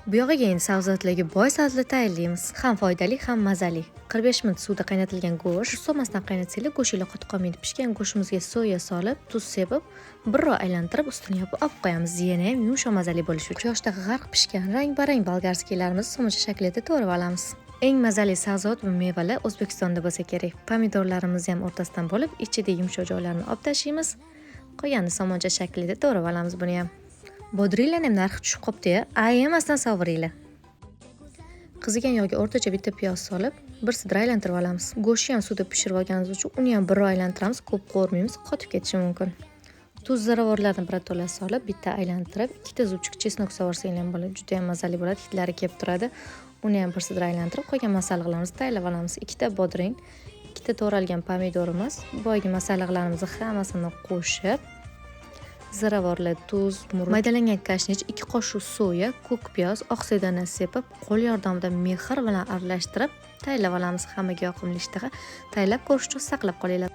Bu yog'iga endi sabzavotlarga boy sabzi tayyorlaymiz. Ham foydali, ham mazali. 45 minut suvda qaynatilgan go'sht, so'masdan qaynatsanglar go'shtinglar qotib qolmaydi. Pishgan go'shtimizga soya solib, tuz sepib, birroz aylantirib, ustini yopib olib qo'yamiz. Yana ham yumshoq mazali bo'lishi uchun. Quyoshda g'arq pishgan rang-barang bolgarskiylarimizni so'macha shaklida to'g'rab olamiz. Eng mazali sabzavot va mevalar O'zbekistonda bo'lsa kerak. Pomidorlarimizni ham o'rtasidan bo'lib, ichida yumshoq joylarini olib tashlaymiz. Qolganini somoncha shaklida to'g'rab olamiz buni ham. Bodringlar ham narxi tushib qopti-ya, emasdan soviringlar. Qizigan yog'ga o'rtacha bitta piyoz solib, bir sidra aylantirib olamiz. Go'shtni ham suvda pishirib olganimiz uchun uni ham birroz aylantiramiz, ko'p qo'rmaymiz, qotib ketishi mumkin. Tuz, ziravorlarni birato'la solib, bitta aylantirib, ikkita zubchik chesnok sovursanglar ham bo'ladi. Juda ham mazali bo'ladi, hidlari kelib turadi. Uni ham bir sidra aylantirib, qolgan masalliqlarimizni tayyorlab olamiz. Ikkita bodring, ikkita to'ralgan pomidorimiz, boyagi masalliqlarimizni hammasini qo'shib, ziravorlar, tuz, murch, maydalangan kashnich, 2 qoshiq soya, ko'k piyoz, oq sedana sepib, qo'l yordamida mehr bilan aralashtirib tayyorlab olamiz. Hammaga yoqimli ishtaha. Tayyorlab ko'rish uchun saqlab qolinglar.